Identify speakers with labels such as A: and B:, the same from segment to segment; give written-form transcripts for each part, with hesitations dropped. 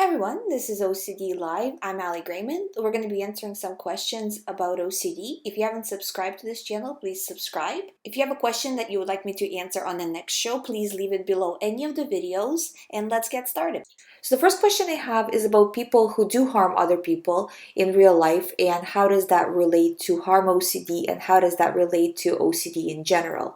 A: everyone, this is OCD Live. I'm Ali Grayman. We're going to be answering some questions about OCD. If you haven't subscribed to this channel, please subscribe. If you have a question that you would like me to answer on the next show, please leave it below any of the videos and let's get started. So the first question I have is about people who do harm other people in real life and how does that relate to harm OCD and how does that relate to OCD in general.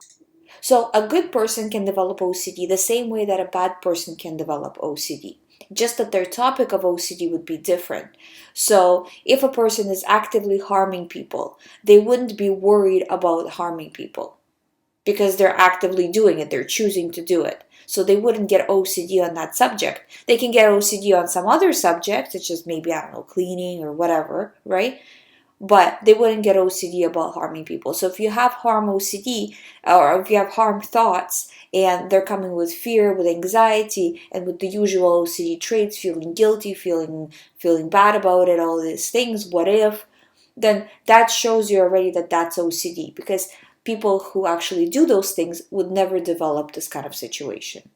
A: So a good person can develop OCD the same way that a bad person can develop OCD. Just that their topic of OCD would be different. So if a person is actively harming people, they wouldn't be worried about harming people because they're actively doing it, they're choosing to do it. So they wouldn't get OCD on that subject. They can get OCD on some other subject, such as maybe, I don't know, cleaning or whatever, right? But they wouldn't get OCD about harming people. So if you have harm OCD, or if you have harm thoughts, and they're coming with fear, with anxiety, and with the usual OCD traits, feeling guilty, feeling bad about it, all these things, what if, then that shows you already that that's OCD, because people who actually do those things would never develop this kind of situation.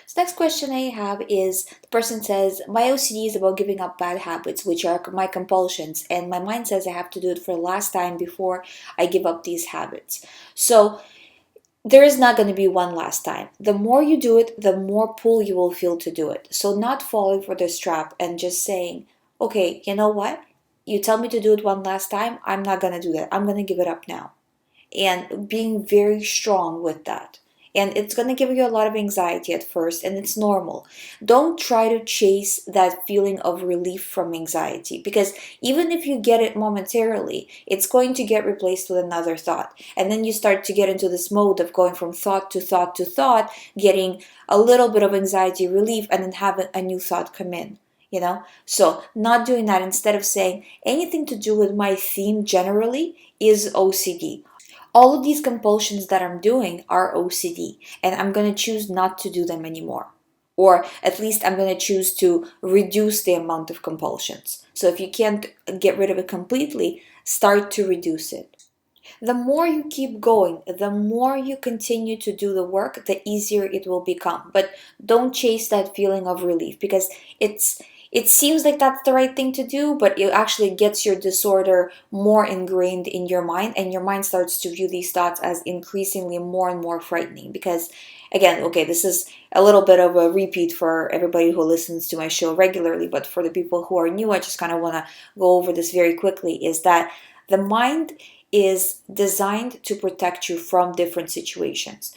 A: So next question I have is, the person says, my OCD is about giving up bad habits, which are my compulsions, and my mind says I have to do it for the last time before I give up these habits. So there is not going to be one last time. The more you do it, the more pull you will feel to do it. So not falling for this trap and just saying, okay, you know what? You tell me to do it one last time, I'm not going to do that. I'm going to give it up now. And being very strong with that. And it's going to give you a lot of anxiety at first, and it's normal. Don't try to chase that feeling of relief from anxiety, because even if you get it momentarily, it's going to get replaced with another thought. And then you start to get into this mode of going from thought to thought to thought, getting a little bit of anxiety relief, and then having a new thought come in. So not doing that. Instead of saying anything to do with my theme generally is OCD. All of these compulsions that I'm doing are OCD, and I'm going to choose not to do them anymore. Or at least I'm going to choose to reduce the amount of compulsions. So if you can't get rid of it completely, start to reduce it. The more you keep going, the more you continue to do the work, the easier it will become. But don't chase that feeling of relief, because it seems like that's the right thing to do, but it actually gets your disorder more ingrained in your mind, and your mind starts to view these thoughts as increasingly more and more frightening. Because, again, okay, this is a little bit of a repeat for everybody who listens to my show regularly, but for the people who are new, I just kind of want to go over this very quickly, is that the mind is designed to protect you from different situations.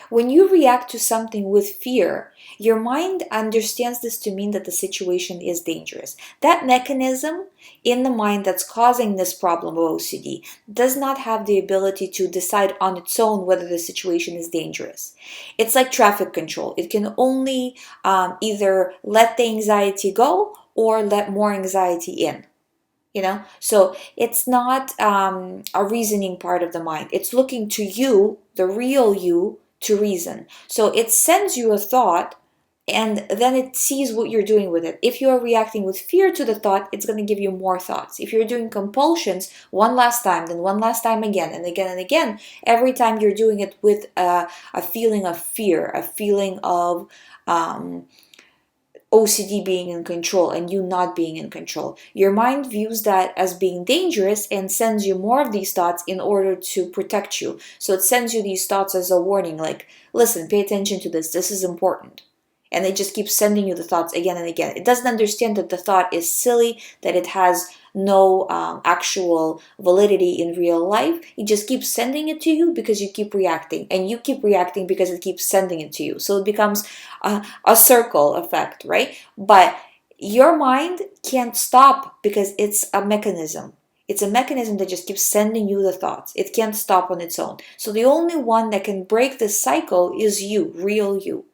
A: When you react to something with fear, your mind understands this to mean that the situation is dangerous. That mechanism in the mind that's causing this problem of OCD does not have the ability to decide on its own whether the situation is dangerous. It's like traffic control. It can only either let the anxiety go or let more anxiety in. So it's not a reasoning part of the mind. It's looking to you, the real you, to reason. So it sends you a thought, and then it sees what you're doing with it. If you're reacting with fear to the thought, it's going to give you more thoughts. If you're doing compulsions, one last time, then one last time again, and again and again, every time you're doing it with a feeling of fear, a feeling of OCD being in control and you not being in control. Your mind views that as being dangerous and sends you more of these thoughts in order to protect you. So it sends you these thoughts as a warning, like, listen, pay attention to this. This is important. And it just keeps sending you the thoughts again and again. It doesn't understand that the thought is silly, that it has no actual validity in real life. It just keeps sending it to you because you keep reacting. And you keep reacting because it keeps sending it to you. So it becomes a circle effect, right? But your mind can't stop because it's a mechanism. It's a mechanism that just keeps sending you the thoughts. It can't stop on its own. So the only one that can break this cycle is you, real you.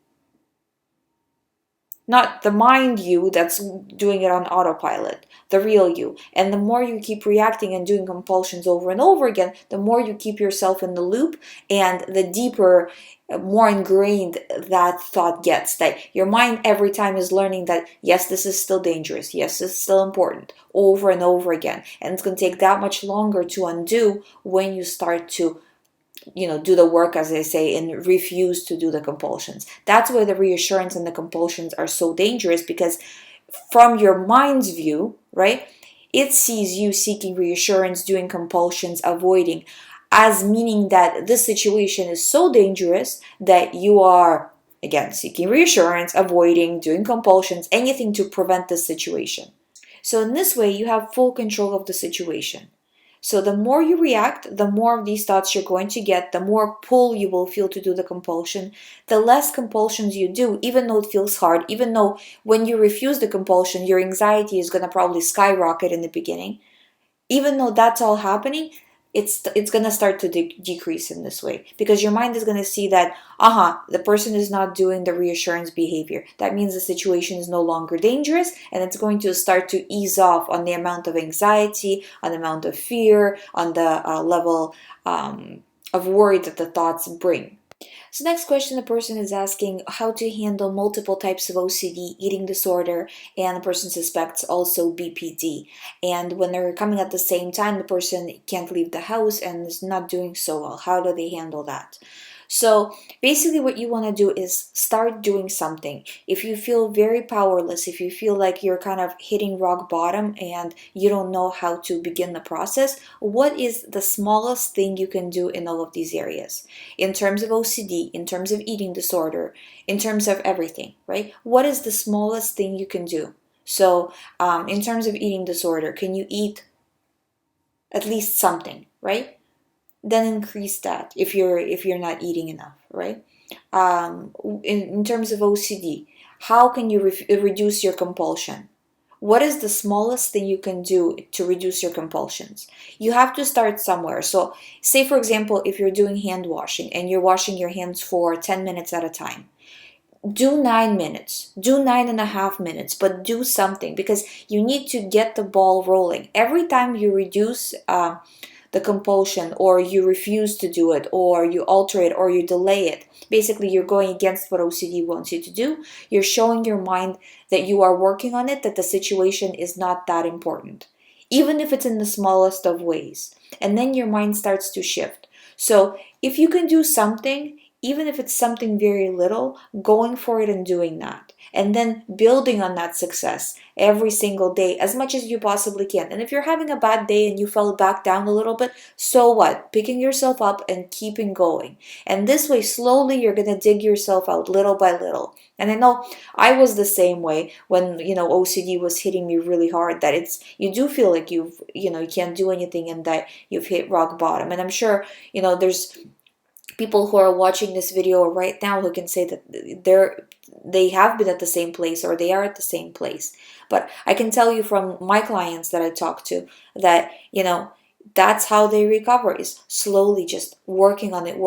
A: Not the mind you that's doing it on autopilot, the real you. And the more you keep reacting and doing compulsions over and over again, the more you keep yourself in the loop, and the deeper, more ingrained that thought gets. That your mind every time is learning that, yes, this is still dangerous, yes, this is still important, over and over again. And it's going to take that much longer to undo when you start to do the work, as I say, and refuse to do the compulsions. That's why the reassurance and the compulsions are so dangerous, because from your mind's view, right, it sees you seeking reassurance, doing compulsions, avoiding, as meaning that this situation is so dangerous that you are, again, seeking reassurance, avoiding, doing compulsions, anything to prevent this situation. So in this way, you have full control of the situation. So the more you react, the more of these thoughts you're going to get, the more pull you will feel to do the compulsion, the less compulsions you do, even though it feels hard, even though when you refuse the compulsion, your anxiety is going to probably skyrocket in the beginning. Even though that's all happening, it's going to start to decrease in this way, because your mind is going to see that the person is not doing the reassurance behavior. That means the situation is no longer dangerous, and it's going to start to ease off on the amount of anxiety, on the amount of fear, on the level of worry that the thoughts bring. So next question, the person is asking how to handle multiple types of OCD, eating disorder, and the person suspects also BPD. And when they're coming at the same time, the person can't leave the house and is not doing so well. How do they handle that? So basically what you want to do is start doing something. If you feel very powerless, if you feel like you're kind of hitting rock bottom and you don't know how to begin the process, what is the smallest thing you can do in all of these areas? In terms of OCD, in terms of eating disorder, in terms of everything, right? What is the smallest thing you can do? So in terms of eating disorder, can you eat at least something, right? Then increase that if you're not eating enough, right? In terms of OCD, how can you reduce your compulsion? What is the smallest thing you can do to reduce your compulsions? You have to start somewhere. So say, for example, if you're doing hand washing and you're washing your hands for 10 minutes at a time, do 9 minutes, do 9.5 minutes, but do something, because you need to get the ball rolling. Every time you reduce the compulsion, or you refuse to do it, or you alter it, or you delay it, basically you're going against what OCD wants you to do. You're showing your mind that you are working on it, that the situation is not that important, even if it's in the smallest of ways. And then your mind starts to shift. So if you can do something, even if it's something very little, going for it and doing that. And then building on that success every single day as much as you possibly can. And if you're having a bad day and you fell back down a little bit, so what? Picking yourself up and keeping going. And this way, slowly, you're going to dig yourself out little by little. And I know I was the same way when, OCD was hitting me really hard, that you do feel like you can't do anything and that you've hit rock bottom. And I'm sure, there's people who are watching this video right now who can say that they have been at the same place, or they are at the same place. But I can tell you from my clients that I talk to that, that's how they recover, is slowly just working on it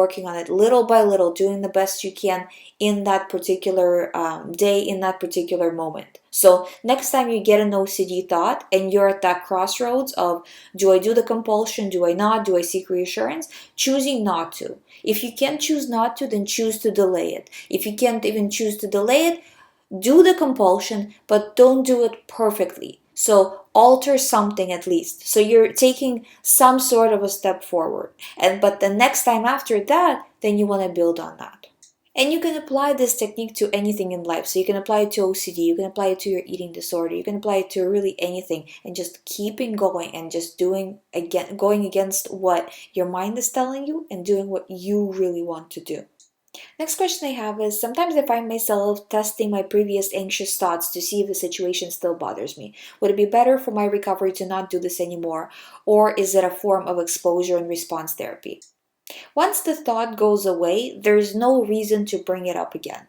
A: little by little, doing the best you can in that particular day, in that particular moment. So next time you get an OCD thought and you're at that crossroads of, do I do the compulsion, do I not, do I seek reassurance, choosing not to. If you can't choose not to, then choose to delay it. If you can't even choose to delay it, do the compulsion, but don't do it perfectly. So alter something at least. So you're taking some sort of a step forward. But the next time after that, then you want to build on that. And you can apply this technique to anything in life. So you can apply it to OCD, you can apply it to your eating disorder, you can apply it to really anything, and just keeping going and just going against what your mind is telling you and doing what you really want to do. Next question I have is, sometimes I find myself testing my previous anxious thoughts to see if the situation still bothers me. Would it be better for my recovery to not do this anymore, or is it a form of exposure and response therapy? Once the thought goes away, there's no reason to bring it up again.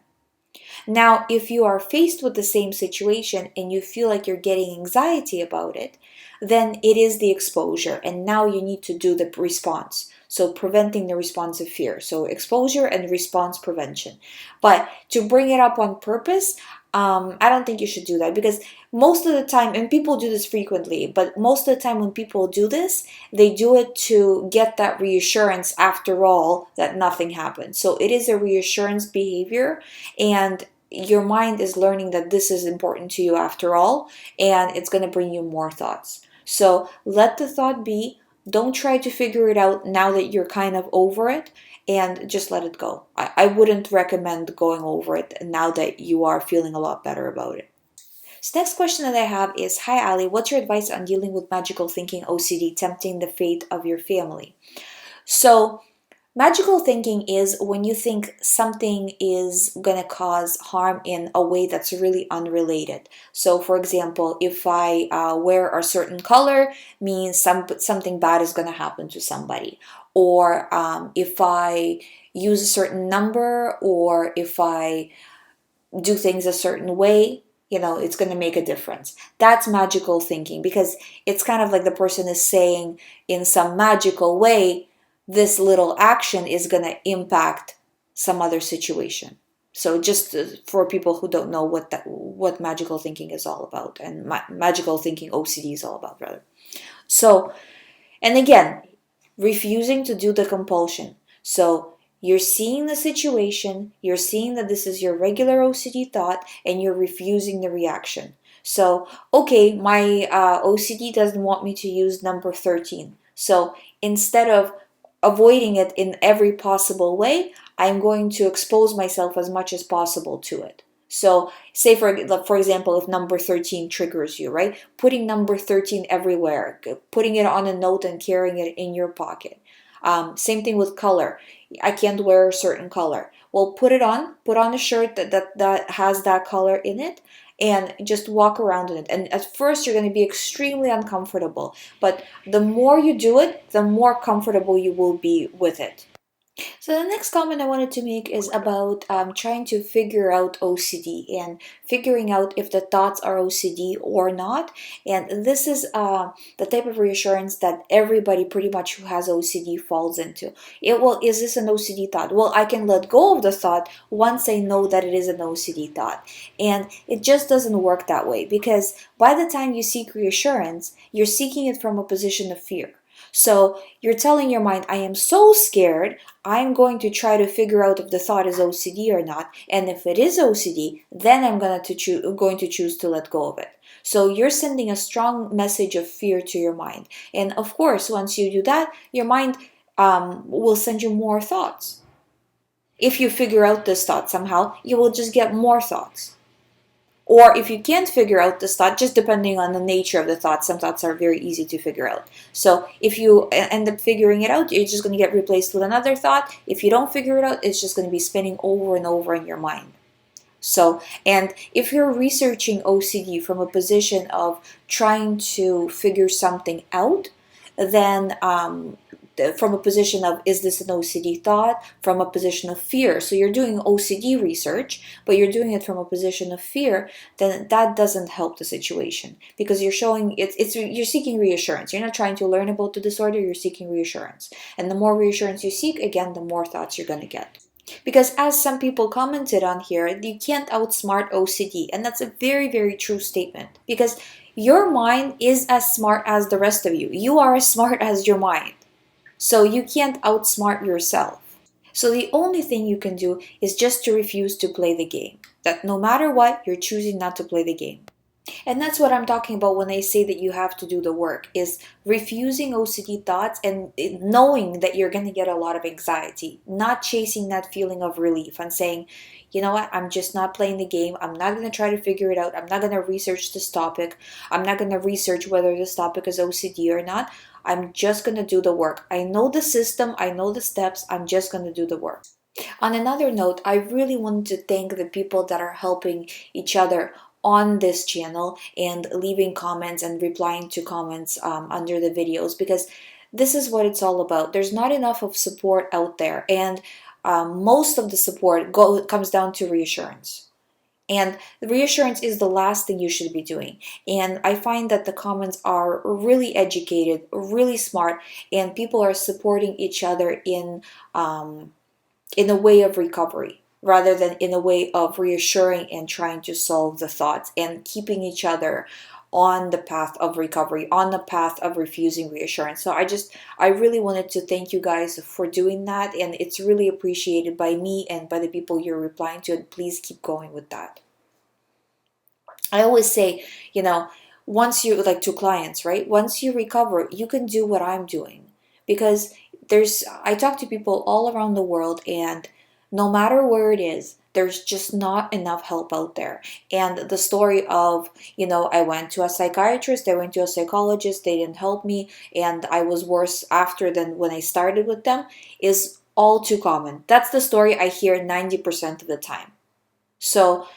A: Now, if you are faced with the same situation and you feel like you're getting anxiety about it, then it is the exposure, and now you need to do the response. So preventing the response of fear. So exposure and response prevention. But to bring it up on purpose, I don't think you should do that, because most of the time, and people do this frequently, but most of the time when people do this, they do it to get that reassurance after all that nothing happened. So it is a reassurance behavior, and your mind is learning that this is important to you after all, and it's going to bring you more thoughts. So let the thought be. Don't try to figure it out now that you're kind of over it, and just let it go. I wouldn't recommend going over it now that you are feeling a lot better about it. So next question that I have is, hi Ali, what's your advice on dealing with magical thinking OCD tempting the fate of your family? So magical thinking is when you think something is going to cause harm in a way that's really unrelated. So for example, if I wear a certain color, means something bad is going to happen to somebody. Or if I use a certain number, or if I do things a certain way, it's going to make a difference. That's magical thinking, because it's kind of like the person is saying in some magical way, this little action is going to impact some other situation. So just for people who don't know what magical thinking is all about, and magical thinking OCD is all about, rather. So, and again, refusing to do the compulsion. So you're seeing the situation, you're seeing that this is your regular OCD thought, and you're refusing the reaction. So, okay, my OCD doesn't want me to use number 13. So instead of avoiding it in every possible way, I'm going to expose myself as much as possible to it. So say for example, if number 13 triggers you, right? Putting number 13 everywhere, putting it on a note and carrying it in your pocket. Same thing with color. I can't wear a certain color. Well, put on a shirt that has that color in it, and just walk around in it. And at first you're going to be extremely uncomfortable, but the more you do it, the more comfortable you will be with it. So the next comment I wanted to make is about trying to figure out OCD and figuring out if the thoughts are OCD or not. And this is the type of reassurance that everybody pretty much who has OCD falls into. Is this an OCD thought? Well, I can let go of the thought once I know that it is an OCD thought. And it just doesn't work that way, because by the time you seek reassurance, you're seeking it from a position of fear. So you're telling your mind, I am so scared, I'm going to try to figure out if the thought is OCD or not. And if it is OCD, then I'm going to choose to let go of it. So you're sending a strong message of fear to your mind. And of course, once you do that, your mind will send you more thoughts. If you figure out this thought somehow, you will just get more thoughts. Or if you can't figure out this thought, just depending on the nature of the thought, some thoughts are very easy to figure out. So if you end up figuring it out, you're just going to get replaced with another thought. If you don't figure it out, it's just going to be spinning over and over in your mind. So, and if you're researching OCD from a position of trying to figure something out, then from a position of, is this an OCD thought? From a position of fear. So you're doing OCD research, but you're doing it from a position of fear, then that doesn't help the situation, because you're showing you're seeking reassurance. You're not trying to learn about the disorder, you're seeking reassurance. And the more reassurance you seek, again, the more thoughts you're going to get. Because as some people commented on here, you can't outsmart OCD. And that's a very, very true statement. Because your mind is as smart as the rest of you. You are as smart as your mind. So you can't outsmart yourself. So the only thing you can do is just to refuse to play the game. That no matter what, you're choosing not to play the game. And that's what I'm talking about when I say that you have to do the work, is refusing OCD thoughts and knowing that you're going to get a lot of anxiety, not chasing that feeling of relief and saying, you know what, I'm just not playing the game. I'm not going to try to figure it out. I'm not going to research this topic. I'm not going to research whether this topic is OCD or not. I'm just going to do the work. I know the system. I know the steps. I'm just going to do the work. On another note, I really wanted to thank the people that are helping each other on this channel and leaving comments and replying to comments under the videos, because this is what it's all about. There's not enough of support out there, and most of the support comes down to reassurance. And the reassurance is the last thing you should be doing. And I find that the comments are really educated, really smart, and people are supporting each other in a way of recovery, rather than in a way of reassuring and trying to solve the thoughts and keeping each other on the path of recovery, on the path of refusing reassurance. So I really wanted to thank you guys for doing that, and it's really appreciated by me and by the people you're replying to, and please keep going with that. I always say, once you, like to clients, right? Once you recover, you can do what I'm doing, because I talk to people all around the world, and no matter where it is, there's just not enough help out there. And the story of, I went to a psychiatrist, I went to a psychologist, they didn't help me, and I was worse after than when I started with them, is all too common. That's the story I hear 90% of the time. So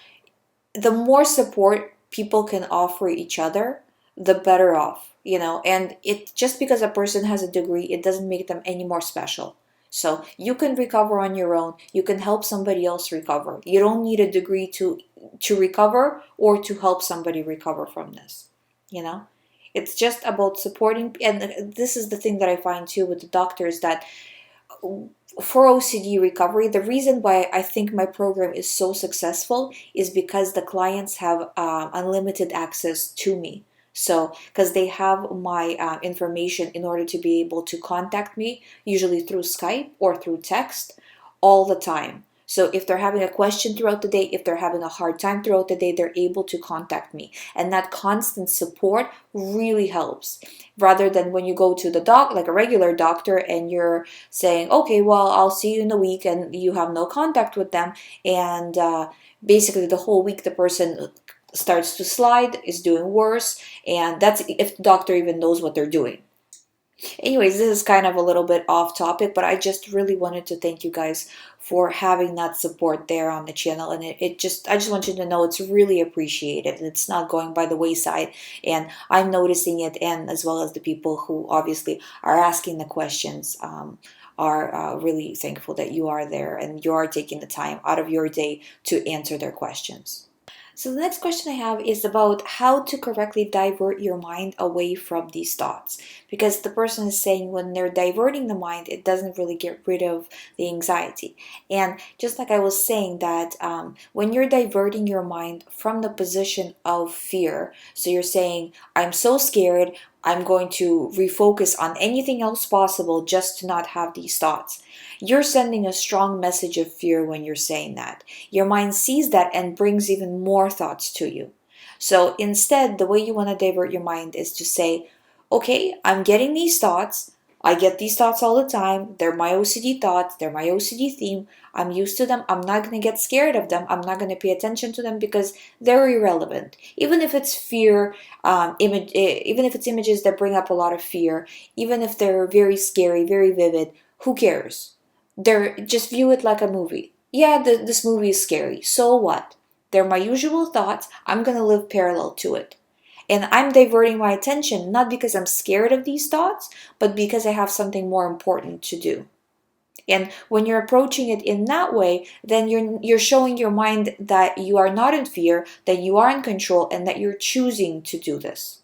A: the more support people can offer each other, the better off, and it just because a person has a degree, it doesn't make them any more special. So you can recover on your own, you can help somebody else recover. You don't need a degree to recover or to help somebody recover from this. It's just about supporting. And this is the thing that I find too with the doctors, that for OCD recovery, the reason why I think my program is so successful is because the clients have unlimited access to me. So, because they have my information in order to be able to contact me, usually through Skype or through text, all the time. So if they're having a question throughout the day, if they're having a hard time throughout the day, they're able to contact me. And that constant support really helps. Rather than when you go to the doc, like a regular doctor, and you're saying, okay, well, I'll see you in a week, and you have no contact with them. And basically the whole week the person starts to slide, is doing worse. And that's if the doctor even knows what they're doing. Anyways, this is kind of a little bit off topic, but I just really wanted to thank you guys for having that support there on the channel. And I just want you to know it's really appreciated. It's not going by the wayside, and I'm noticing it, and as well as the people who obviously are asking the questions are really thankful that you are there and you are taking the time out of your day to answer their questions. So the next question I have is about how to correctly divert your mind away from these thoughts. Because the person is saying when they're diverting the mind, it doesn't really get rid of the anxiety. And just like I was saying that when you're diverting your mind from the position of fear, so you're saying, I'm so scared, I'm going to refocus on anything else possible just to not have these thoughts. You're sending a strong message of fear when you're saying that. Your mind sees that and brings even more thoughts to you. So instead, the way you want to divert your mind is to say, okay, I'm getting these thoughts. I get these thoughts all the time. They're my OCD thoughts. They're my OCD theme. I'm used to them. I'm not going to get scared of them. I'm not going to pay attention to them because they're irrelevant. Even if it's fear, even if it's images that bring up a lot of fear, even if they're very scary, very vivid, who cares? Just view it like a movie. Yeah, this movie is scary. So what? They're my usual thoughts. I'm going to live parallel to it. And I'm diverting my attention not because I'm scared of these thoughts, but because I have something more important to do. And when you're approaching it in that way, then you're showing your mind that you are not in fear, that you are in control, and that you're choosing to do this.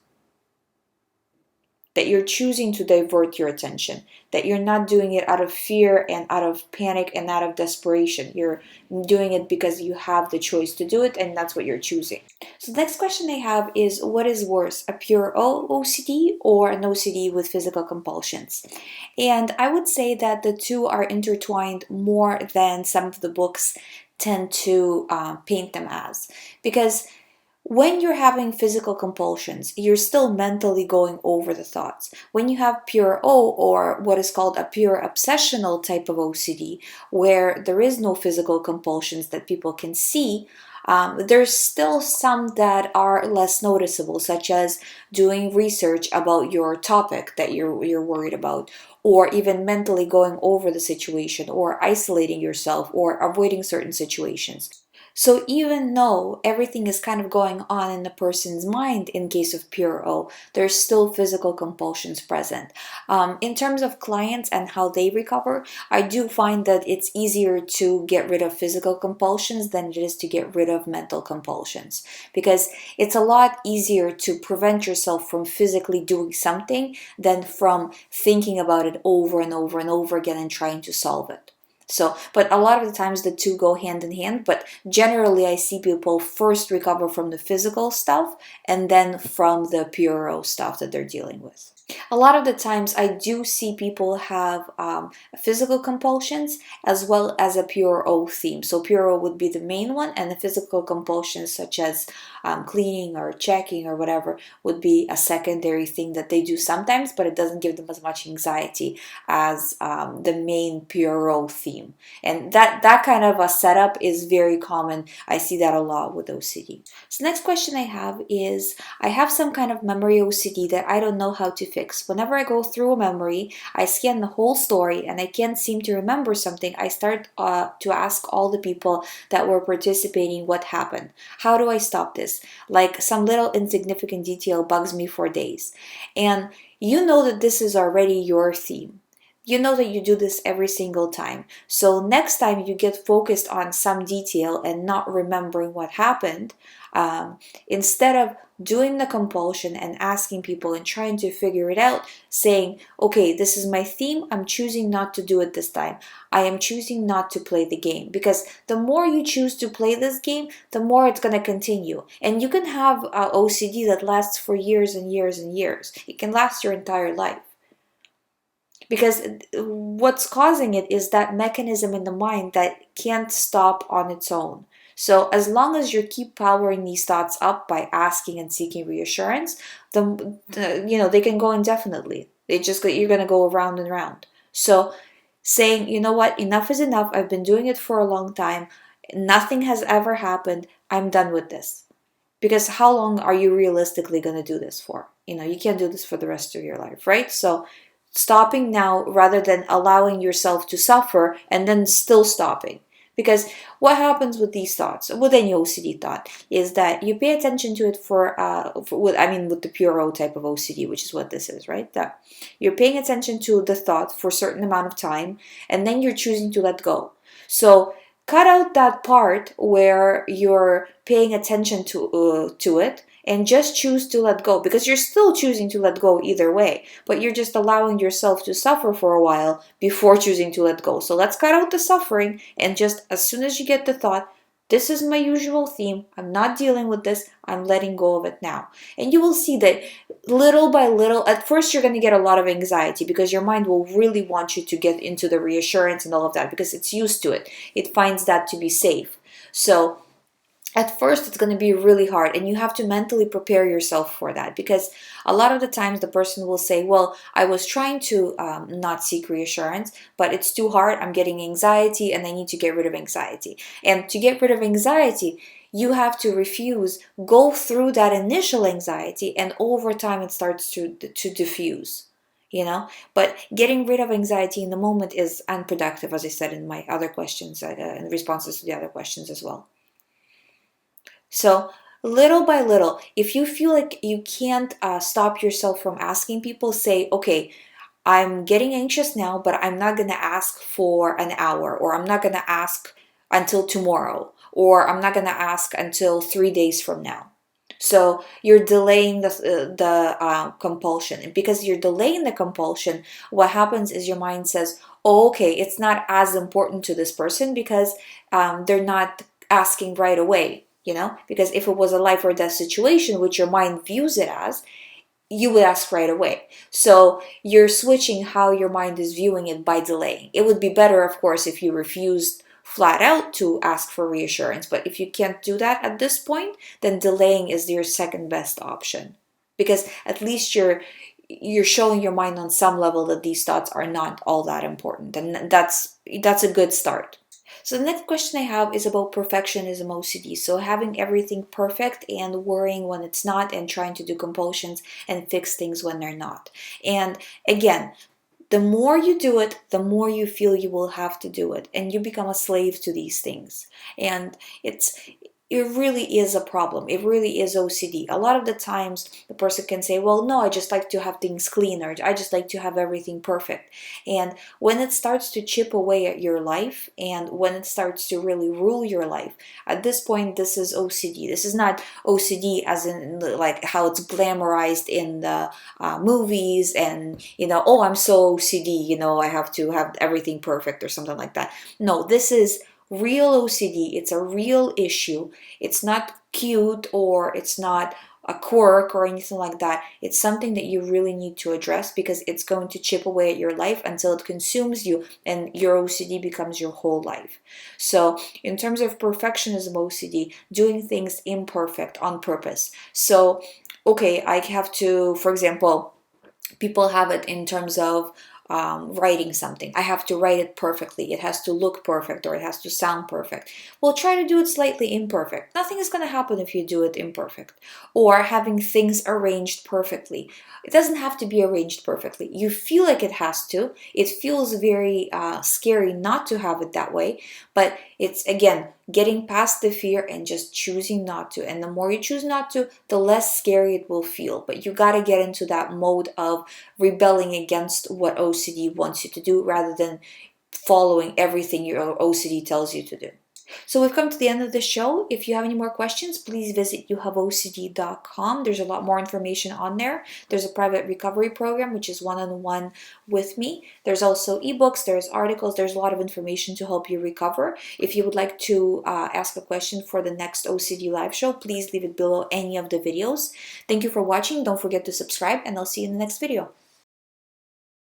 A: That you're choosing to divert your attention, that you're not doing it out of fear and out of panic and out of desperation. You're doing it because you have the choice to do it, and that's what you're choosing. So the next question I have is, what is worse, a pure OCD or an OCD with physical compulsions? And I would say that the two are intertwined more than some of the books tend to paint them as. Because when you're having physical compulsions, you're still mentally going over the thoughts. When you have pure O, or what is called a pure obsessional type of OCD, where there is no physical compulsions that people can see, there's still some that are less noticeable, such as doing research about your topic that you're worried about, or even mentally going over the situation, or isolating yourself, or avoiding certain situations. So even though everything is kind of going on in the person's mind in case of pure O, there's still physical compulsions present. In terms of clients and how they recover, I do find that it's easier to get rid of physical compulsions than it is to get rid of mental compulsions, because it's a lot easier to prevent yourself from physically doing something than from thinking about it over and over and over again and trying to solve it. So, but a lot of the times the two go hand in hand, but generally I see people first recover from the physical stuff and then from the puro stuff that they're dealing with. A lot of the times I do see people have physical compulsions as well as a pure O theme. So pure O would be the main one, and the physical compulsions such as cleaning or checking or whatever would be a secondary thing that they do sometimes, but it doesn't give them as much anxiety as the main PRO theme. And that kind of a setup is very common. I see that a lot with OCD. So next question I have is, I have some kind of memory OCD that I don't know how to fix. Whenever I go through a memory, I scan the whole story and I can't seem to remember something. I start to ask all the people that were participating what happened. How do I stop this? Like some little insignificant detail bugs me for days. And you know that this is already your theme. You know that you do this every single time. So next time you get focused on some detail and not remembering what happened, instead of doing the compulsion and asking people and trying to figure it out, saying, okay, this is my theme, I'm choosing not to do it this time. I am choosing not to play the game. Because the more you choose to play this game, the more it's going to continue. And you can have OCD that lasts for years and years and years. It can last your entire life. Because what's causing it is that mechanism in the mind that can't stop on its own. So as long as you keep powering these thoughts up by asking and seeking reassurance, they can go indefinitely. You're going to go around and around. So saying, you know what, enough is enough. I've been doing it for a long time. Nothing has ever happened. I'm done with this. Because how long are you realistically going to do this for? You can't do this for the rest of your life, right? So stopping now rather than allowing yourself to suffer and then still stopping. Because what happens with these thoughts, with any OCD thought, is that you pay attention to it with the pure type of OCD, which is what this is, right? That you're paying attention to the thought for a certain amount of time, and then you're choosing to let go. So cut out that part where you're paying attention to it, and just choose to let go, because you're still choosing to let go either way, but you're just allowing yourself to suffer for a while before choosing to let go. So let's cut out the suffering, and just as soon as you get the thought, this is my usual theme, I'm not dealing with this, I'm letting go of it now. And you will see that little by little, at first you're going to get a lot of anxiety because your mind will really want you to get into the reassurance and all of that because it's used to it. It finds that to be safe. So at first, it's going to be really hard, and you have to mentally prepare yourself for that, because a lot of the times the person will say, well, I was trying to not seek reassurance, but it's too hard, I'm getting anxiety, and I need to get rid of anxiety. And to get rid of anxiety, you have to refuse, go through that initial anxiety, and over time it starts to diffuse. But getting rid of anxiety in the moment is unproductive, as I said in my other questions, in responses to the other questions as well. So little by little, if you feel like you can't stop yourself from asking people, say, okay, I'm getting anxious now, but I'm not going to ask for an hour, or I'm not going to ask until tomorrow, or I'm not going to ask until 3 days from now. So you're delaying the compulsion. And because you're delaying the compulsion, what happens is your mind says, oh, okay, it's not as important to this person because they're not asking right away. Because if it was a life or death situation, which your mind views it as, you would ask right away. So you're switching how your mind is viewing it by delaying. It would be better, of course, if you refused flat out to ask for reassurance. But if you can't do that at this point, then delaying is your second best option. Because at least you're showing your mind on some level that these thoughts are not all that important. And that's a good start. So the next question I have is about perfectionism OCD. So having everything perfect and worrying when it's not, and trying to do compulsions and fix things when they're not. And again, the more you do it, the more you feel you will have to do it, and you become a slave to these things. And it really is a problem. It really is OCD. A lot of the times the person can say, well, no, I just like to have things clean, or I just like to have everything perfect. And when it starts to chip away at your life, and when it starts to really rule your life, at this point, this is OCD. This is not OCD as in like how it's glamorized in the movies and, oh, I'm so OCD, I have to have everything perfect or something like that. No, this is real OCD. It's a real issue. It's not cute, or it's not a quirk or anything like that. It's something that you really need to address because it's going to chip away at your life until it consumes you and your OCD becomes your whole life. So in terms of perfectionism OCD, doing things imperfect on purpose. So, okay, I have to, for example, people have it in terms of writing something. I have to write it perfectly. It has to look perfect or it has to sound perfect. Well, try to do it slightly imperfect. Nothing is going to happen if you do it imperfect. Or having things arranged perfectly. It doesn't have to be arranged perfectly. You feel like it has to. It feels very scary not to have it that way. But it's, again, getting past the fear and just choosing not to. And the more you choose not to, the less scary it will feel. But you got to get into that mode of rebelling against what OCD wants you to do rather than following everything your OCD tells you to do. So we've come to the end of the show. If you have any more questions, please visit youhaveocd.com. There's a lot more information on there. There's a private recovery program, which is one-on-one with me. There's also ebooks, there's articles, there's a lot of information to help you recover. If you would like to ask a question for the next OCD live show, please leave it below any of the videos. Thank you for watching. Don't forget to subscribe, and I'll see you in the next video.